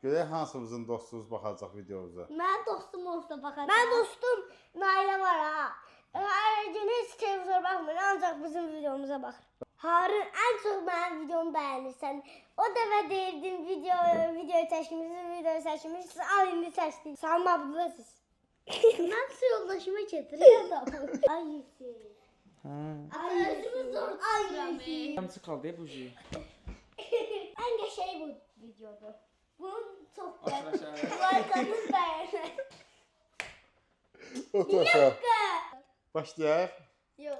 Görək hansımızın dostunuz baxacaq videomuza. Mənim dostum olsa baxacaq. Mənim dostum Nailə var ha. Hər gün heç televizor baxmır, ancaq bizim videomuza baxır. Harun, ən çox mənim videomu bəyənirsən. O dəfə deyirdim videoyu çəkmişsiniz, al indi çəkdik. Salam abdlasız. Mən su yoldaşıma getiriyordum. Ay Yusuf. Özümüz zor tuturam. Hamısı kaldı ya bu şey. Ən qəşəng bu videodur. Bunun çox Arkadaşlar. like'ınız bəyənir. Oturaq. Başlayaq. Yox,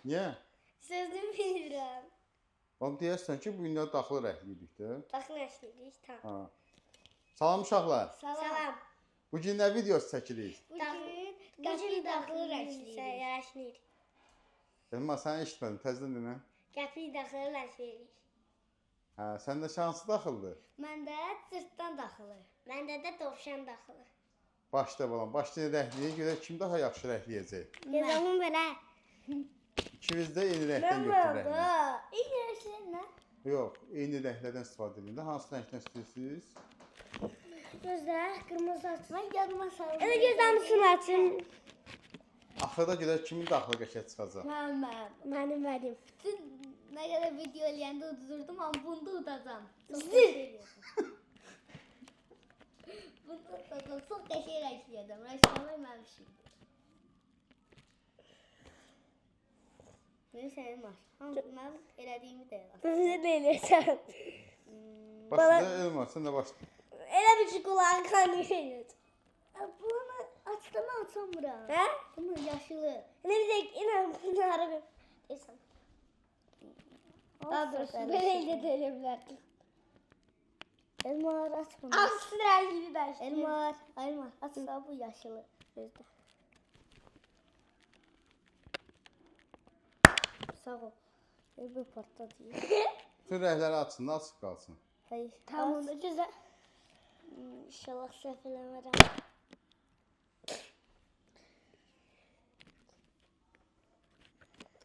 Niyə? sözünü bilirəm. Onu deyərsən ki, bu günlər daxılı rəhliyidik də. Daxil əşliyirik, tamam. Ha. Salam uşaqlar. Salam. Bu gün nə videosu çəkirik? Bugün daxil əşliyirik. Elma, sən eşitmədin, təzdən dinə. Qəpik daxil əşliyirik. Hə, səndə şansı daxıldır. Məndə cırtdan daxılı. Məndə də dovşan daxılı. Başla balam, başlayın rəhliyə görə kim daha yaxşı rəhliyəcək? Yazamın belə. İkimiz də eyni rəngdən götürək. İyi rənglər nə? Yox, eyni rənglərdən istifadə edin də. Hansı rəngdən istəyirsiniz? Gözlər, qırmızı açın. Mən yanıma saldım. Elə gözləmsin açın. Axırda görə kimin daxılı qəşəng çıxacaq? Mənim. Dün nə qədər video eləyəndə udurdum, amma bunda udacam. Zil. Bunda udacam, çox qəşəng rəngsləyəcəm. Rəngslamayı mənim işimdir. Mənim sənin var. Mən elədiyimi də elə. Bizə də eləyəcəm. Başla Elma, sən də başla. Elə bir ki, qulağın kanıyır. Bunu açdım, açamıram. Hə? Bunun yaşılı. Elə bir də inən bunları bir. Deyirsən. Daha doğrusu belə elə də elə bilərdim. Elmalar açmır. Aslı rəngini dəyişdir. Elmar. Asla bu yaşılı. Gözdə. Sağ ol. Bir partladı. Bütün rəngləri açsın, açıq qalsın. Hayır. Tamam da güzel. İnşallah səhv eləmərəm.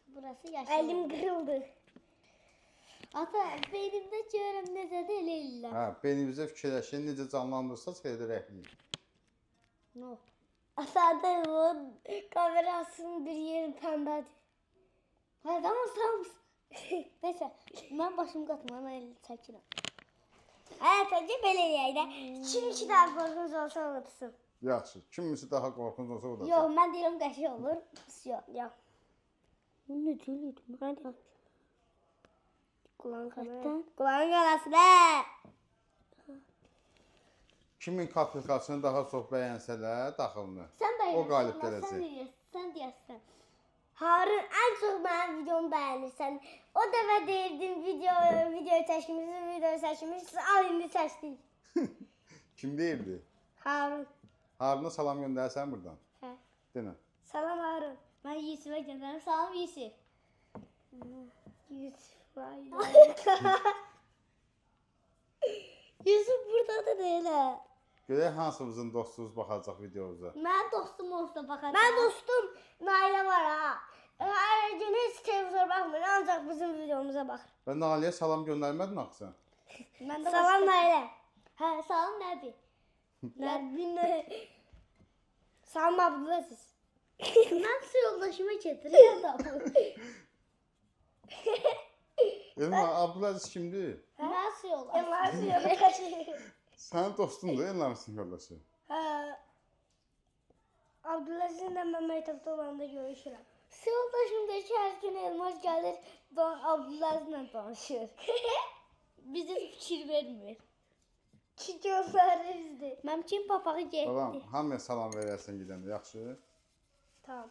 Burası yaşılı. Əlim qırıldı. Ata, beynimdə görürəm necə də elə eləyirlər. Hə, beynimizə fikirləşin, necə canlandırsa elə rəhliyin. No. Asadır o kamerasının bir yeri pəmbədir. Hadi ama sağ Neyse, mən başımı qatmam, mən elə çəkirəm. Təcə belə eləyək də. Kim iki daha qorxunuz olsa unutsun. Yaxşı, kimisi daha qorxunc olsa o da. Yox, mən deyirəm qəşəng olur. Yox. Bu ne deyildi? Hadi. Kulağın kanası. Kulağın kanası ne? Kimin kaplikasını daha çox bəyənsələr daxılını. Sən də O qalib gələcək. Sən deyəsən. Harun, ən çox mənim videomu bəyənirsən. O dəfə deyirdim videoyu çəkmişsiniz, al indi çəkdik. Kim deyirdi? Harun. Haruna salam göndərsən buradan. Hə. Denə. Salam Harun. Mən Yusuf'a göndərim. Salam Yusuf. Yusuf. Yusuf buradadır elə. Görək hansımızın dostunuz baxacaq videomuza. Mənim dostum olsa baxacaq. Mənim dostum Nailə var ha. Hər gün heç televizor baxmır, ancaq bizim videomuza baxır. Və Naliyə salam göndərmədin axı sən? Salam Nailə. Hə, salam Nəbi. Nəbi. Salam abdlasız. Mən su yoldaşıma getiriyordum. Elma, Abdüləziz kimdir? Mən su yoldaşım. Sənin dostundur, Elma'nın yoldaşı. Abdülaziz'lə mən məktəbdə olanda görüşürəm. Su yoldaşım da ki, hər gün Elmaz gəlir, Abdülazizlə danışır. Bizə fikir vermir. Ki gözlərimizdir. Mənim kim papağı getdi. Balam, hamıya salam verərsən gedəndə, yaxşı? Tamam.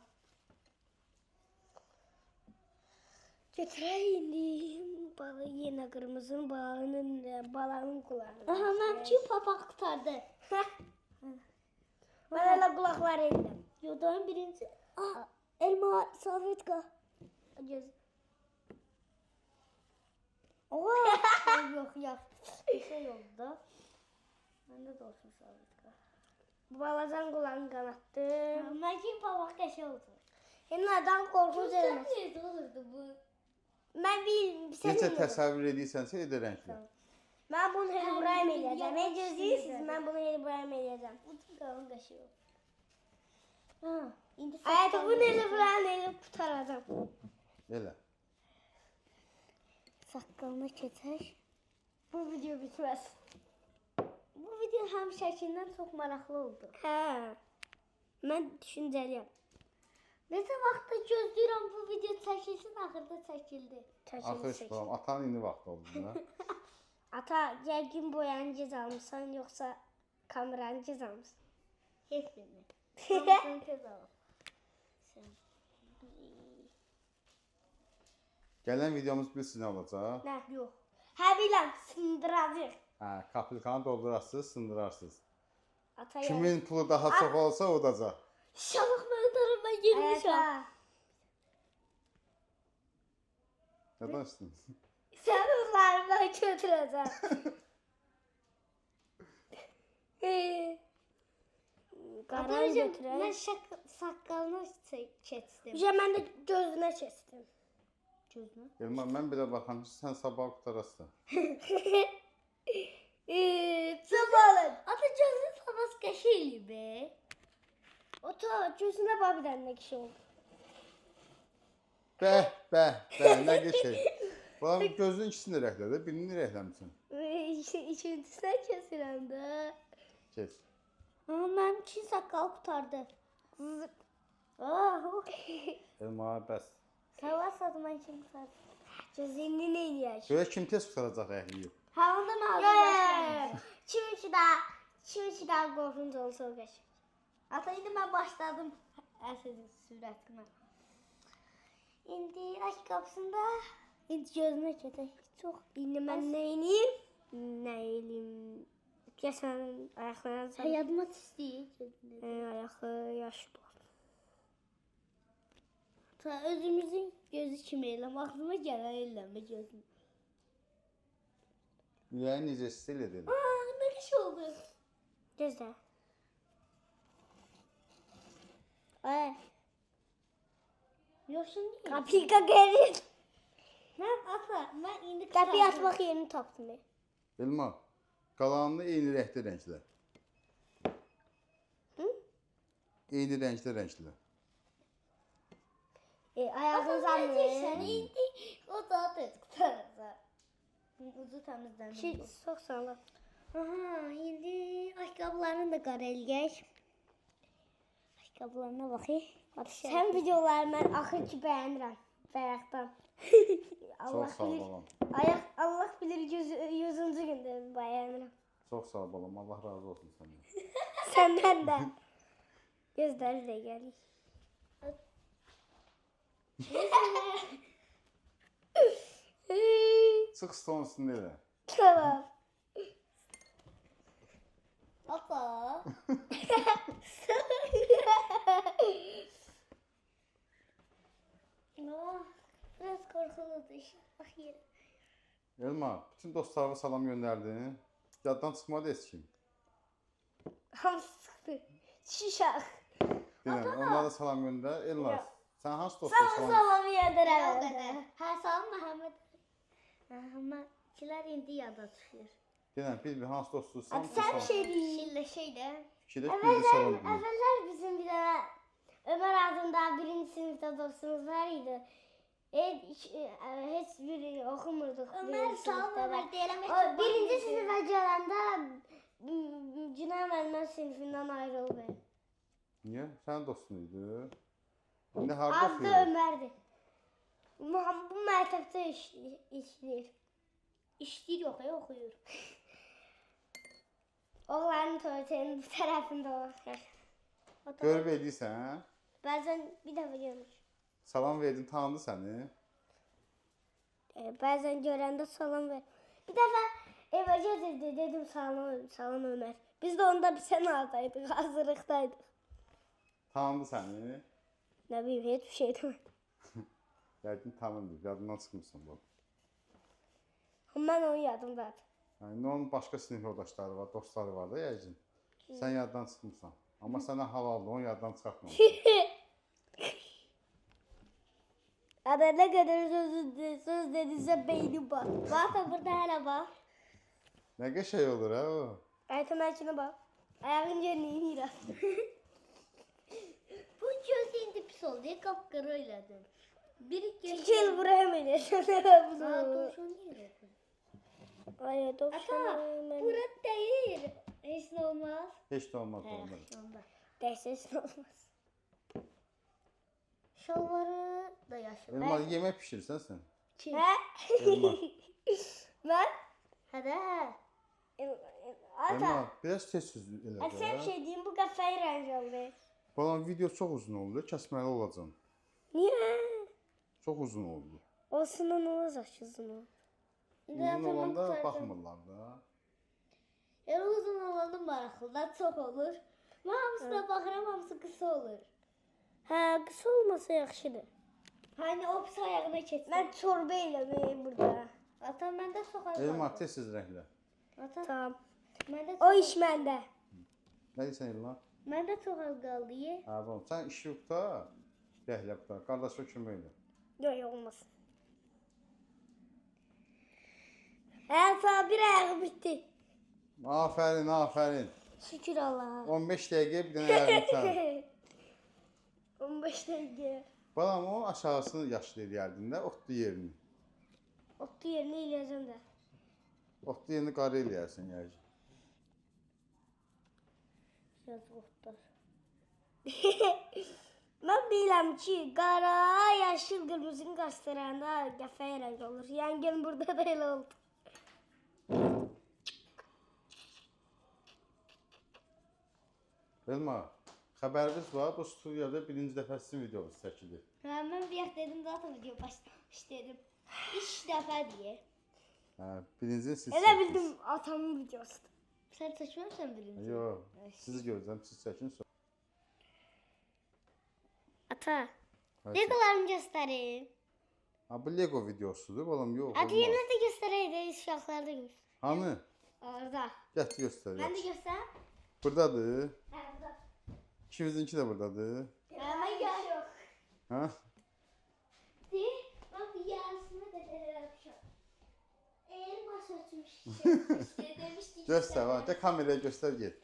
Götürək indi balı yenə qırmızının balağının qulağını. Aha, mənim kim papaq qutardı. Mən elə qulaqları edirəm. Yodanın birinci. Elma, salvetka. Göz. Oha. Yox. Bir şey oldu da. Məndə də olsun salvetka. Bu balacan qulağını qanatdı. Mən kim papaq qəşə oldu. Yenədən qorxuz eləmə. Necə olurdu bu? Mən bir Necə təsəvvür edirsənsə edərənklə. Ben bunu Herobrine eləyəcəm. Mən gözləyirsiniz, mən bunu Herobrine eləyəcəm. Bu qalın qaşıq. Ha, indi Evet, bunu Herobrine eləyib qutaracam. Elə. saqqalına keçək. Bu video bitməz. Bu video həm şəklindən çox maraqlı oldu. Hə. Mən düşüncəliyəm. Neçə vaxtda gözləyirəm bu video çəkilsin, axırda çəkildi. Axır iş balam. Atanın indi vaxtı oldu buna. Ata, yəqin boyanı gec almışsan, yoxsa kameranı gec almışsan? Heç birini. Hamısını tez alım. Gələn videomuz bilirsiniz nə olacaq? Nə? Yox. Hə, biləm, sındıracaq. Hə, kapilkanı doldurarsınız, sındırarsınız. Ata, Kimin pulu daha çox olsa udacaq. İnşallah mən darıma girmişəm. Ata, Nədən istəyiniz? sən onlarımdan götürəcəm. Qaran Mən götürək. saqqalına keçdim. Mən də gözünə keçdim. Gözünə. Elman, mən belə baxam ki, sən sabah qutarasın. Zabalın. Ata gözünü sabas qəşəngli be. Ata, gözünə bax bir dənə kişi oldu. Bəh, nə qəşəng. Balam gözünün ikisini də rəhlədə, birini rəhləmsin. İkincisinə kəsirəm də. Keç. Amma mənim iki saqqal qutardı. Elma, bəs. Savaş satman kim sattı? Gözünü nə eləyək? Görə kim tez qutaracaq əhliyib? Ha ondan ağzı Kim daha qorxunc olsa o qəşəng. Ata indi mən başladım əsərin sürətinə. İndi aç qapısında indi gözünə keçək. Çox İndi mən nə eləyim? Nə eləyim? Gəsən ayaqlarına sən. yadıma istəyir gözünə. Ayağı yaşlı. Ta özümüzün gözü kimi eləm, ağzıma gələn eləmə gözünü. Ürəyin necə istil edir? Ne iş oldu? Gözlə. Ay. Yok şimdi. Kapıyı gəlir. Ben indi Qapıyı açmaq yerini tapdım. Elma, qalanını eyni rəngdə rənglə. Eyni rəngdə. Ayağınızı Sen almayın. indi o daha tez kurtaracak. Ucu temizlenmiş. Şey, çox sağ ol. Aha, indi ayakkabılarını da qara elgək. Ayakkabılarına baxayım. Sən videoları mən axır ki bəyənirəm. Bayaqdan. Çox sağ ol balam. Allah bilir 100-cü gündə bəyənirəm. Çox sağ ol balam. Allah razı olsun səndən. Səndən də. Gözləri də gəlir. Çıx stolun üstündə elə. Tamam. Ata. Biraz korkuludu iş. Bakayım. Elma, bütün dostlarına salam göndərdin. Yaddan çıxmadı heç kim. Hamısı çıxdı. Şişaq. Deyirəm, onlara da salam göndər. Elma, Yox. sən hansı dostlara salam Salam O yedirirəm. kadar. Her salam Mehmet. Mehmetçiler indi yada çıkıyor. Deyirəm, bir hansı dostlusan. Sən bir şey deyin. Şille şeyde. Fikirləş, bir də salam deyir. Əvvəllər bizim bir dənə Ömər adında birinci sinifdə dostumuz var idi. Heç bir oxumurduq. Ömer salam Ömer diyelim. O birinci sinifə gələndə Günay müəllimə sinifindən ayrıldı. Niyə? Sənin dostun idi. İndi harada Adı oxuyur? Ömərdir. Bu məktəbdə işləyir. İştir yok ya okuyor. Oğlanın tuvaletinin bu tərəfində olur. Görüb edirsən, hə? Bəzən bir dəfə görmüş. Salam verdin, tanıdı səni. Bəzən görəndə salam ver. Bir dəfə evə gedirdi, dedim salam Ömər. Biz də onda bir sən aldaydıq, hazırlıqdaydıq. Tanıdı səni. Nə bileyim, heç bir şey demədim. Yəqin tanımır, yadından çıxmırsan bu. Mən onun yadımdadır. Yəni, onun başqa sinif yoldaşları var, dostları var da yəqin. Sən yaddan çıxmırsan. Amma sənə halaldır, onu yaddan çıxartmamışsan. Ada nə qədər söz dediysə beynim bax. Bax da burada hələ bax. Nə qəşəng olur ha o. Aytamer'cine bak. Ayağın yerine biraz. Bu göz indi pis oldu. Kapkara oynadım. Bir Çekil buraya mı? Aa, Bunu. tavşan değil o. Ay Ata, tavşan. Murat değil. Hiç ne olmaz. Heç də olmaz olmaz. Onda. Dehşet olmaz. Şalvarı da yaşlı. Elmas yemək pişirsən sən. Kim? He? Elmas. Ben? Hadi. Ata. Elmas biraz tez söz elə Sen də. şey diyeyim bu kafayı rengi oldu. Balam video çox uzun oldu. Kəsməli olacam. Niye? Çox uzun oldu. Olsun ne olacak uzun. Uzun olanda baxmırlar da. Uzun olanın maraqlılar çok olur. Ama hamısına baxıram, hamısı kısa olur. Ha kısa olmasa yaxşıdır. Hani o pis ayağına keçsin. Ben çorba eləməyim burada. Atam məndə çox az Elmas qaldı. tez rənglə. Atam, Tamam. məndə O çox, iş məndə. Nə deyirsən Elmas? məndə çox az qaldı. Ye. Ha, balam sən işi yox da. Rəhlə qutar. Qardaşa kömək elə. Yok olmasın. Evet abi bir ayağı bitti. Afərin, afərin. Şükür Allah'a. 15 dəqiqə bir dənə ayağını tutar. 15 dakika. Balam o aşağısını yaşlı eləyərdin də, otlu yerini. Otlu yerine ilacım da. Otlu yerini qarı eləyərsən yəni. Biraz otlar. Ben biləm ki, qara, yaşıl, qırmızını qaçdıranda qəfəyə rəng olur. Yəngin burada da elə oldu. Elma, xəbəriniz var, bu studiyada birinci dəfə sizin videonuz çəkilir. Ha, mən bir yax dedim zaten video başlamış dedim. 3 dəfə diye. Hə, birinci siz Elə bildim atamın videosu. Sən çəkmirsən birinci. Yox, sizi görəcəm, siz çəkin sonra. Ata. Hə, Legolarımı göstərin. Ha, bu Lego videosudur, balam yox. Hadi olmaz. yenə də göstərəydi, uşaqlarda göstər. Hani? Orada. Gətir göstər. Mən də yaxşı. göstər. Buradadır. Hə, burada. İkimizinki də buradadır. Mən gör. Hə? De, mən bir yarısını da eləmişəm. El başa düşmüş. Demişdik. Göstər, ha, gəl kameraya göstər get.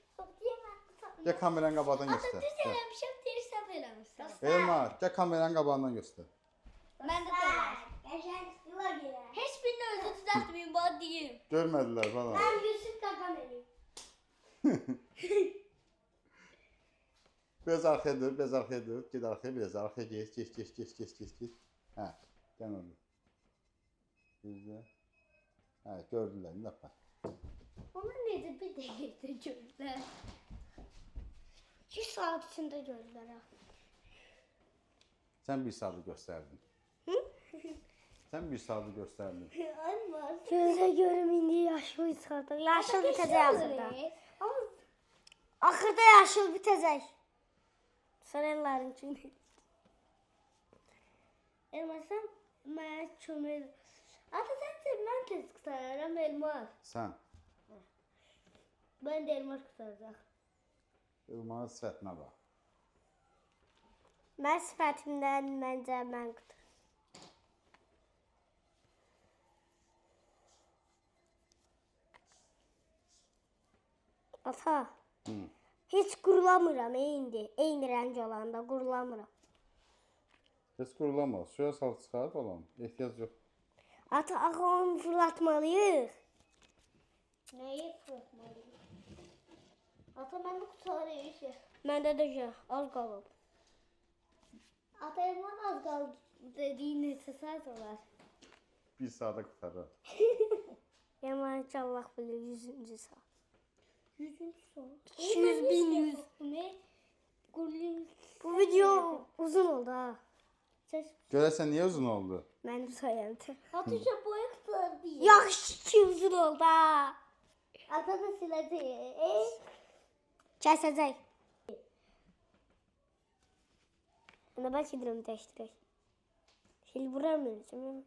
Gəl kameranın qabağından Ata göstər. düz Gəl. eləmişəm, tersə eləmişəm. Elma, gəl kameranın qabağından göstər. Mən də eləmişəm. Qəşəng stila gələ. Heç birini özü düzəltməyim, bana deyim. Görmədilər balam. Mən Yusuf qaqam eləyim. Biraz arxaya dur, biraz arxaya dur. Get arxaya, biraz arxaya geç. Hə, gəl orada. Bizdə. Hə, gördülər, indi bax. Onu necə bir dəqiqədə görürlər? 2 saat içində gördülər ha. Sən bir saatı göstərdin. Sən bir saatı göstərdin. Olmaz. Gözə görüm indi yaşıl çıxardı. Yaşıl bitəcək axırda. Ama Axırda yaşıl bitəcək. Sarayların kimi. elmasam mənə kömək. Ata sən mən tez qıtararam elmas. Sən Ben de elmas qıtaracaq. Elmanın sifətinə bax. Mən sifətimdən məncə mən qutur. Ata. Hı. Heç qurulamıram indi. Eyni rəng olanda qurulamıram. Heç qurulamaz. Suya sal çıxar balam. Ehtiyac yox. Ata axı onu fırlatmalıyıq. Nəyi fırlatmalıyım? Ata mən də qutarayım işə. Məndə də az qalıb. Ata elman az qaldı dediyin neçə saat olar? Bir saata qutarar. Yaman ki Allah bilir 100-cü saat. 100-cü saat. 200.000 Ne? Gurlin. Bu video uzun oldu ha. Ses. Görəsən niyə uzun oldu? Mənim sayəmdə. Atışa boya qutular diye. Yaxşı ki uzun oldu ha. Ata da siləcək. Kəsəcək. Ana bak edirəm dəyişdirək. Sil vuramıyorum.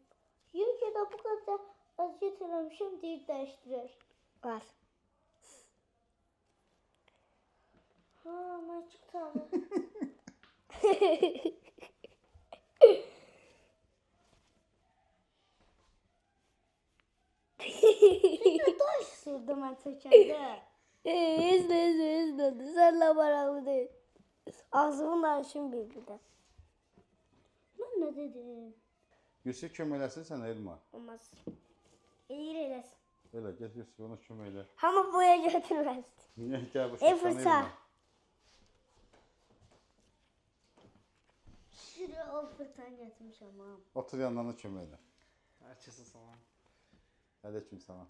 Yok ya da bu kadar aziyet eləmişəm deyir dəyişdirək. Var. Ha, mən çıxarım. Daş sürdüm mən çəkəndə. İzle. Senle maraqlı değil. Ağzımın danışım bir de. Mən nə dedim? Yusuf kömək eləsin sənə Elma. Olmaz. Eğir eləsin. Elə get Yusuf ona kömək elə. Hamı boya götürməz. Niyə gəl bu fırça. Şuraya o fırçanı gətirmişəm ha. Otur yandan da kömək elə. Herkese salam. Aleyküm salam.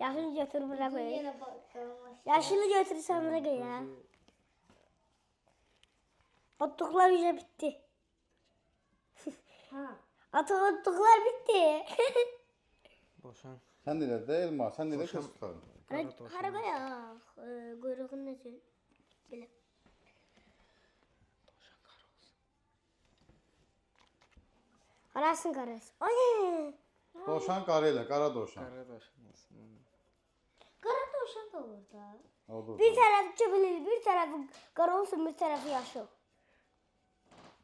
Yaşını götür bura koy. Yine bakalım. Yaşını götür sen bura koy ya. Ottuklar yüze bitti. Ha. Ottuklar bitti. Boşan. Sən də elə də Elma, sən də elə Boşan. kəs tutarım. Hara koyak? Kuyruğun necə? Belə. Harasın karası? Ay. Dovşan qarı elə, qara dovşan. Kara boşan olsun. Kara tavşan da olur da. Olur. Bir tarafı çöpülür, bir tarafı kara olsun, bir tarafı yaşıl.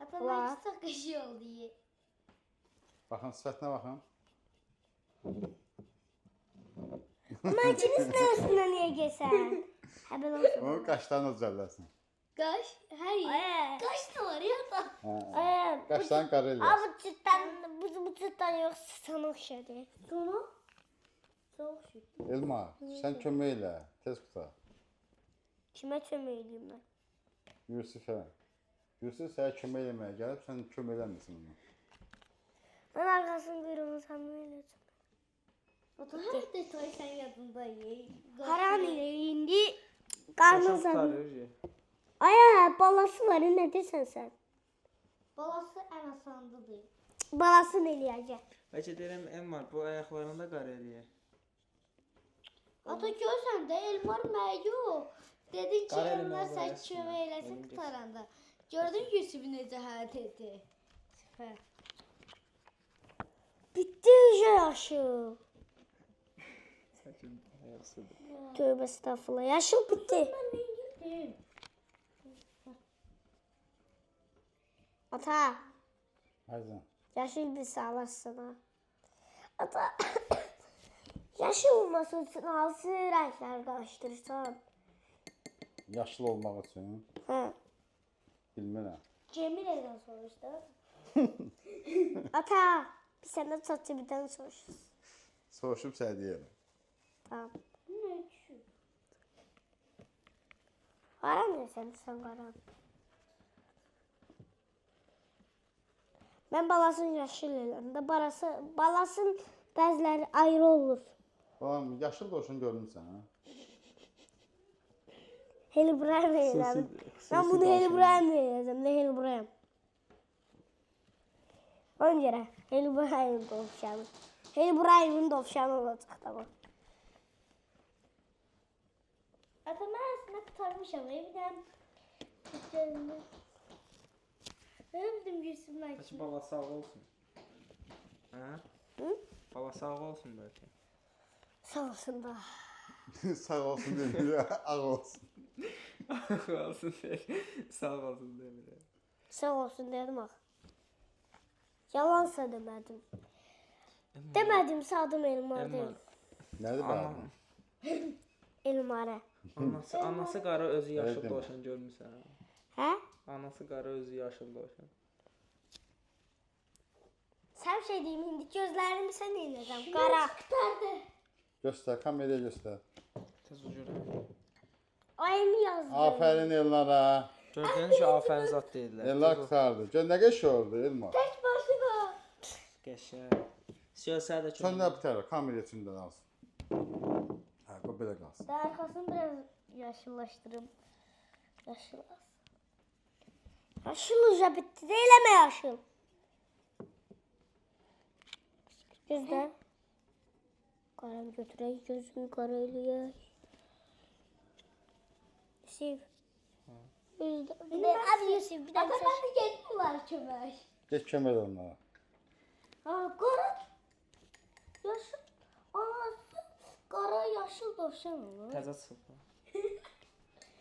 Ata Ulan. ben takışı oldu. Baxın sifətinə baxın. Ama ikiniz neresinden niye geçsen? Ha ben olsun. Onun qaşlarını düzəlləsin. Kaş. Hayır. Ay. Kaş da var ya da. Hə. Ay. Qaşlarını qara elə. Aa bu çıttan yoksa sana okşadı. Sonra? Sana okşadı. Elma, sən kömək elə, tez qutar. Kime çömeğliyim ben? Yusufə. Yusuf sənə kömək eləməyə gəlib, sən kömək eləmirsən ona. Ben arkasını kuyruğunu sanmıyorum. Ata her detay sen yadında ye. Haran ile indi. Karnın Boşan sanmıyor. tutarıyor ya. Ay balası var ne desen sen? Balası en asandıdır. Balası ne diyecek? Bəlkə deyirəm Elmar bu ayaqlarında qara eləyir. Ata görsən də Elmar məyo. Dedin ki Qara Elmar eləməyə sən qoyasın kömək ya, eləsin benim qutaranda. Gördün Yusuf necə hərəkət etdi. Süper. Bitti iyice yaşıl. Sakin ayaqsıdır. Tövbe estağfurullah. Yaşıl bitti. Değil. Ata. Aycan. Yaşıl bir sağlasın ha. Ata. Yaşıl olması için hansı renkler karıştırırsan? Yaşlı olmaq üçün Ha. bilmirəm. Cemile'den soruştu. Ata. Bir senden çatçı bir tane soruş. Soruşub sənə deyərəm. Tamam. Ne şu? Karan ne sen karan? Ben balasın yaşıl elinde. Balasın bezleri ayrı olur. Balam, yaşıl dovşan görmüsən, ha? Helibrahim eyledim. Ben bunu Helibrahim eyledim. Ne Helibrahim? On göre Helibrahim dovşanı. Helibrahim'in dovşanı olacak tamam. Ata ben aslında kurtarmışam evden. Gözünü. Ben dedim Yusuf'un Bəlkə açını. bala sağ olsun. Hə? Hı? Bala sağ olsun bəlkə. Sağ olsun da. Sağ olsun demir, ağ olsun. olsun deyil. Sağ olsun demir. Sağ olsun dedim bak. Yalansa demedim. Demedim sadım Elmar değil. Nədir Ana, bəli? Elmar'a. anası qara özü yaşıl Öyle deme. dovşan görmüsən. He? Anası qara özü yaşıl dovşan. Sen şey diyeyim hindi gözlerimi sen eyleyeceğim. Kara. Kurtardı. Göstər, kameraya göstər. Tez ucura. Ayımı yazdım. Aferin Elnara. Gördüyünüz ki afərin zat deyirlər. Elnar qutardı. Gör nə qəşəng oldu Elma. Tek başına. Qəşəng. Siyasət də Sən də bitər, kamera içində qalsın. Hə, bu belə qalsın. Daha arkasını biraz yaşlılaştırım. Yaşlılaştırım. Yaşıl uca bitti. Değileme yaşıl. Gözler. Karam götüreyim gözümü karaylıya. Yusuf. Bir de abi Yusuf bir de Ata ben de gelmiyorlar kömek. Get kömək onlara. Ha kara. Yaşıl. Anası kara yaşıl dovşan olur. təzə çıxdı.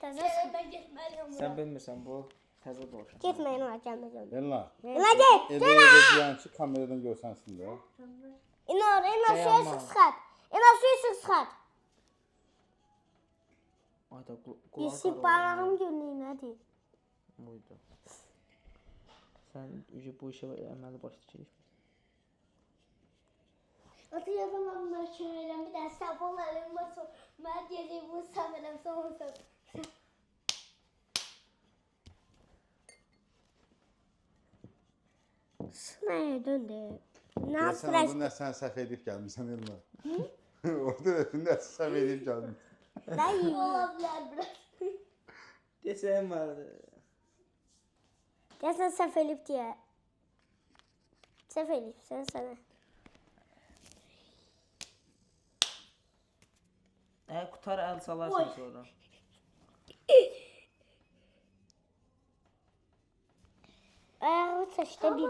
Tazı. Ben gitmeliyim. Sən bilmirsən bu təzə dovşan. Gitmeyin lan gelme. Elnar. Ela git. Elə deyən ki, kameradan görsənsin də. İnor Dayanma. suyu sık sıkat. İnor suyu sık sıkat. Ayda Yusuf Barağın günlüğü nədir? Buydu. Sen bu işe əməli başlayacaq. Atı yazamamlar şöyle bir de sabahlarım basın. Ben geleyim bu sabahlarım sonra. Sınaya döndü. Deyəsən orada nə sən səhv edib gəlmişsən Elma. Orada nə səhv edib gəlmişsən. Nəyi? Olabilir biraz. Desəm vardı. Deyəsən səhv elib deyə. Səhv elibsən sənə. Qutar əl salarsın sonra. Ayağı saçda bir.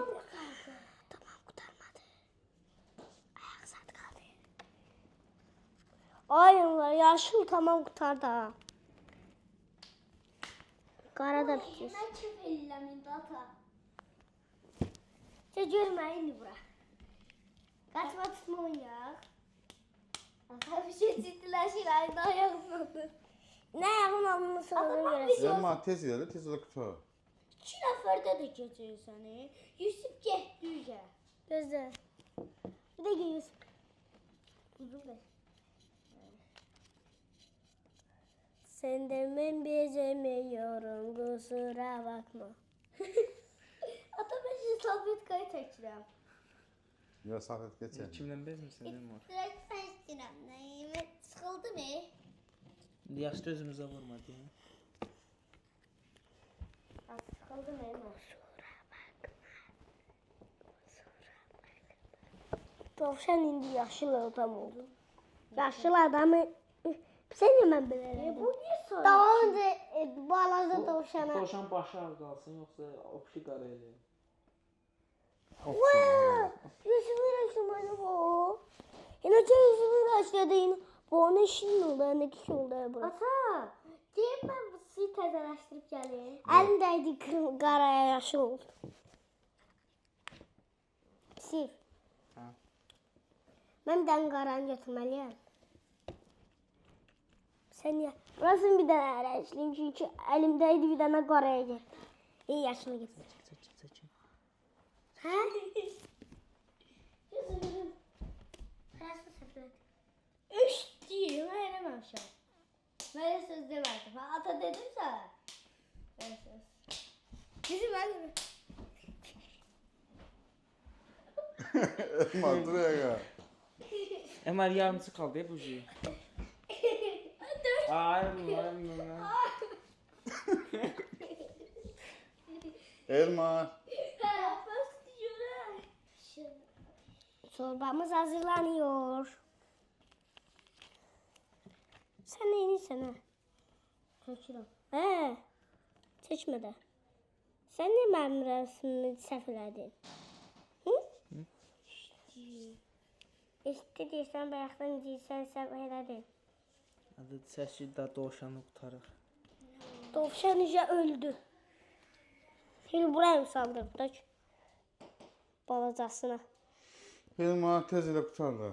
Tamam kurtarmadı. Ayak saat kaldı. Ay yaşıl tamam kurtardı ha. Qara da bitir. Ben çöp ellemin data. Sen görme indi bura. Kaçma tutma oynayak. Ata bir şey ciddiler şirayında ayağımdadır. Ne ayağın alnını sığırın görəsin. Elma tez elə, tez elə qutar. 2 nəfərdə də keçir səni. Yusuf getdi üzə. Gözlə. Bir de giyiyorsun. Uzun da. Senden ben bezemiyorum kusura bakma. Ata ben şimdi tabletkayı çəkirəm. Ya Safət keçər. Kimdən bezmirsən Elmar? Direkt ben istəyirəm. Nəyimi sıxıldı mı? Yaşlı özümüzə vurma deyə. Sıkıldım Elma. Tavşan indi yaşıl adam oldu. Yaşıl adamı sen hemen bilelim. Bu niye sonra? Daha önce balaca tavşana. Dovşan başı ağ qalsın, yoxsa opşi qara elə. Yüzümü açmadı bu. Yine yüzümü açladı yine. Bu onun işinin oldu. Ne kişi oldu bu? Ata, deyim ben bu suyu təzələşdirib gəlim. Elindeydi karaya yaşıl oldu. Sil. Ha. Ben den karanı götürmeliyim. Sen ya. Burası bir tane araçlıyım çünkü elimdeydi bir tane karaya gel. İyi yaşını getir. Çək. Ha? Gözüm. Nasıl sepet? 3 deyim, mən eləməmişəm. Mənə söz demədim. Ata dedim sənə. Mənə söz. Bizim mən Elma dur ya. Əmər yarımçı qaldı ya bu şey. Ayrılma. Elma. Çorbamız hazırlanıyor. Sen neyini sana? Çəkirəm. He. Seçmedi. Sen ne benim resmimi səhv elədin? Hı? İstədiysən bayaqdan deyirsən səhv elədin. Adı səsi də dovşanı qutarır. Dovşan iyice öldü. Şimdi buraya mı saldırdı da? Balacasına. Elma tez elə qutarlar.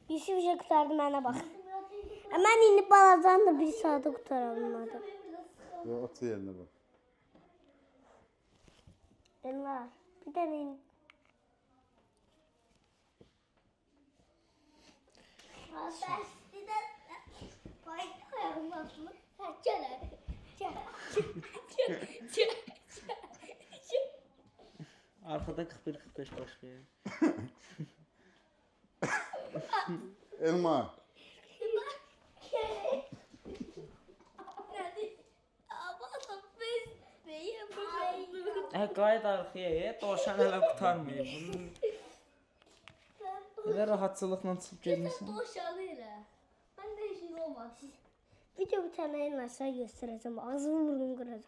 Yusuf iyice kurtardı bana bak. Hemen indi balacan da bir saate kurtaramadı. Ya otur yerine bak. Elma bir tane indi. Ayağım basılı. Gəl. Arkada 41-45 başlayır. Elma. Qayıt arxaya, dovşan hələ qutarmayıb. Elə rahatçılıqla çıxıb getmişsin. Doşalıyla. Ben de işin olmaz. Video bitenlerin aşağı göstereceğim. Ağzımı burnumu kıracağım.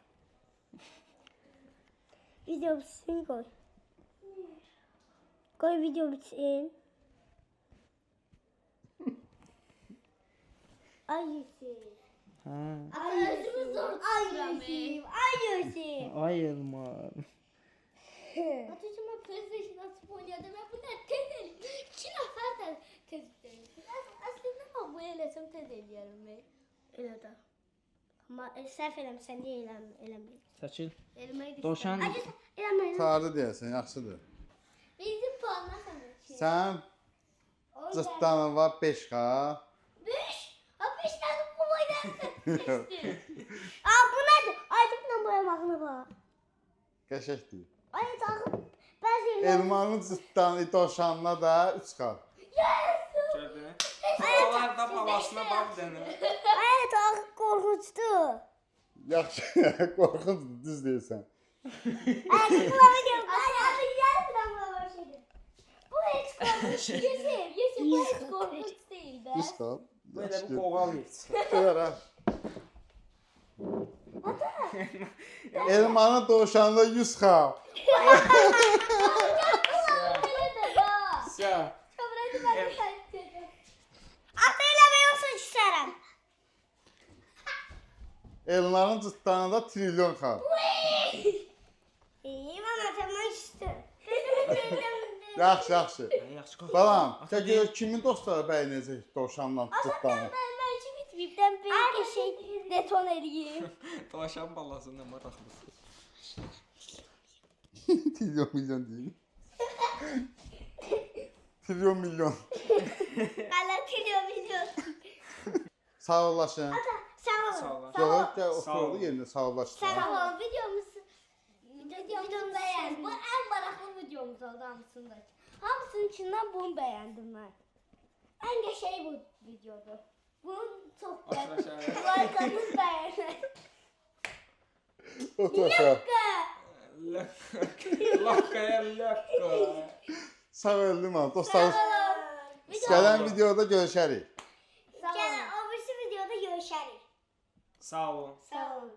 Video bitsin koy. Koy video bitsin. Ay Yusuf. Ha. Özümü zor tuturam. Ay Yusuf. Ay Elmar. Atıcıma PlayStation açıp oynadım. Ben bu ne tez el. 2 nəfər də tez eləyir. Əslində mən bu eləsəm tez eləyərəm. Öyle de. Amma səhv eləmirsən, deyə eləmir. Çəkil. Elmayı Dovşan Eləmir. Qurtardı deyəsən, yaxşıdır. Bizim puanlar sana. Sən cırtdanın var 5K. 5. Ha 5 tane bu boydan seçtin. Aa, bu nədir? Aydıqla boyamağını bax. Qəşəkdir. Ay, taxıb. Bəzi yerlər. Elmanın cırtdanı dovşanına da 3K. gördün. Onlar da balasına bax dənə. Ay, taxıb qorxuncdur. Yaxşı, qorxuncdur, düz deyirsən. Ay, qulağına gəl. Ay, yarıdan bura şeydir. Bu hiç korkunç. Yusuf bu hiç korkunç değil be. 3K. Belə bir qoğal yetsin. Ver ha. Elmanın dovşanına 100K. Öyle de ya. Sə. Kamerayı ben de kaydediyorum. Ata eləmə yoxsa küsərəm. Elmanın cırtdanında trilyon K. Bana tamam işte. Yaxşı, yaxşı. Yaxşı qoy. Balam, gör kimin dostları bəyənəcək dovşanla cırtdanı? Ben işi bitmeyip bir şey deton edeyim. Tavşan balasına maraqlısı. Trilyon milyon deyil. Trilyon milyon. Hala biliyor. Sağ olasın. Sağ Sağ ol. ol. Yox, gəl Sağ ol. oturdu yerində sağ olasın. Tamam videomuzu beğendim. Bu en meraklı videomuz oldu hamısında. Hamısının içinden bunu beğendim ben. En de şey bu videodu. Bunu çok beğendim. Aşağı. Like'ınız beğenin. Otur aşağı. Lakkaya lakka. Sağ öldüm ha. Dostlar, Video- gələn videoda görüşərik. Sağ olun. Gel o birisi videoda görüşərik. Sağ olun. Sağ olun.